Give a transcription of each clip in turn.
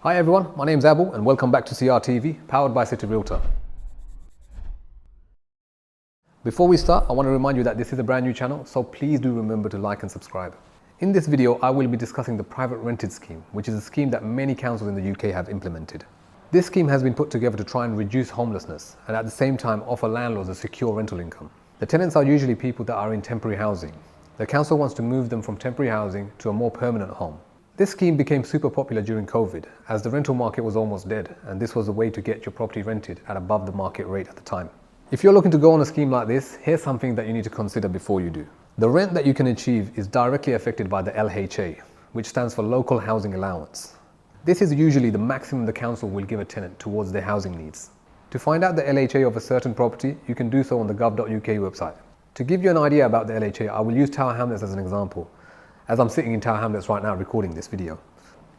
Hi everyone, my name's Abul and welcome back to CRTV, powered by City Realtor. Before we start, I want to remind you that this is a brand new channel, so please do remember to like and subscribe. In this video, I will be discussing the private rented scheme, which is a scheme that many councils in the UK have implemented. This scheme has been put together to try and reduce homelessness and at the same time offer landlords a secure rental income. The tenants are usually people that are in temporary housing. The council wants to move them from temporary housing to a more permanent home. This scheme became super popular during COVID as the rental market was almost dead, and this was a way to get your property rented at above the market rate at the time. If you're looking to go on a scheme like this, here's something that you need to consider before you do. The rent that you can achieve is directly affected by the LHA, which stands for Local Housing Allowance. This is usually the maximum the council will give a tenant towards their housing needs. To find out the LHA of a certain property, you can do so on the gov.uk website. To give you an idea about the LHA, I will use Tower Hamlets as an example, as I'm sitting in Tower Hamlets right now recording this video.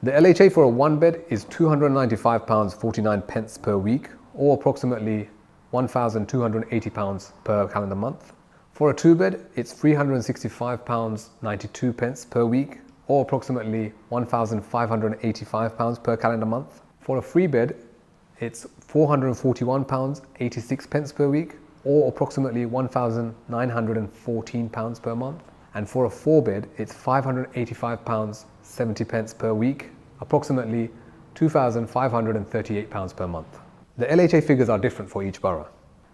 The LHA for a one bed is £295.49 per week, or approximately £1,280 per calendar month. For a two bed, it's £365.92 per week, or approximately £1,585 per calendar month. For a three bed, it's £441.86 per week, or approximately £1,914 per month. And for a four bed, it's £585.70 per week, approximately £2,538 per month. The LHA figures are different for each borough.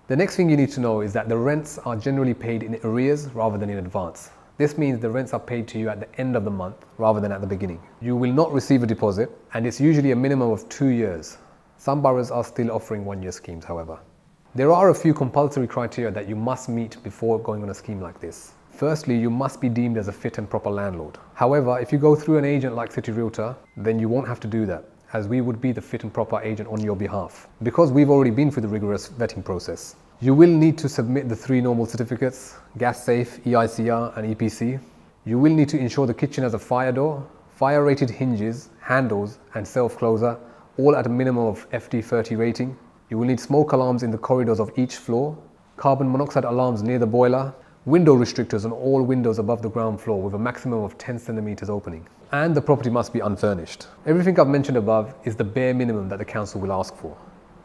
The next thing you need to know is that the rents are generally paid in arrears rather than in advance. This means the rents are paid to you at the end of the month rather than at the beginning. You will not receive a deposit, and it's usually a minimum of 2 years. Some boroughs are still offering 1-year schemes, however. There are a few compulsory criteria that you must meet before going on a scheme like this. Firstly, you must be deemed as a fit and proper landlord. However, if you go through an agent like City Realtor, then you won't have to do that, as we would be the fit and proper agent on your behalf, because we've already been through the rigorous vetting process. You will need to submit the 3 normal certificates: gas safe, EICR and EPC. You will need to ensure the kitchen has a fire door, fire rated hinges, handles and self-closer, all at a minimum of FD30 rating. You will need smoke alarms in the corridors of each floor, carbon monoxide alarms near the boiler, window restrictors on all windows above the ground floor with a maximum of 10 centimeters opening. And the property must be unfurnished. Everything I've mentioned above is the bare minimum that the council will ask for.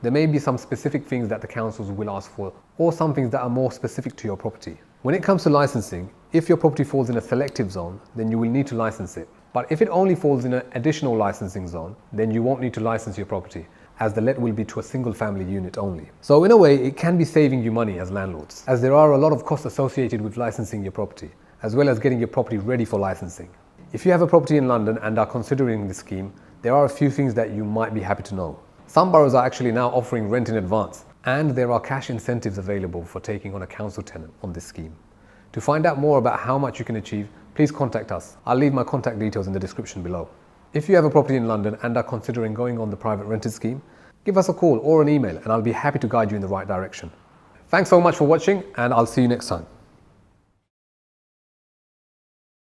There may be some specific things that the councils will ask for, or some things that are more specific to your property. When it comes to licensing, if your property falls in a selective zone, then you will need to license it. But if it only falls in an additional licensing zone, then you won't need to license your property, as the let will be to a single family unit only. So in a way, it can be saving you money as landlords, as there are a lot of costs associated with licensing your property, as well as getting your property ready for licensing. If you have a property in London and are considering this scheme, there are a few things that you might be happy to know. Some boroughs are actually now offering rent in advance, and there are cash incentives available for taking on a council tenant on this scheme. To find out more about how much you can achieve, please contact us. I'll leave my contact details in the description below. If you have a property in London and are considering going on the private rented scheme, give us a call or an email and I'll be happy to guide you in the right direction. Thanks so much for watching, and I'll see you next time.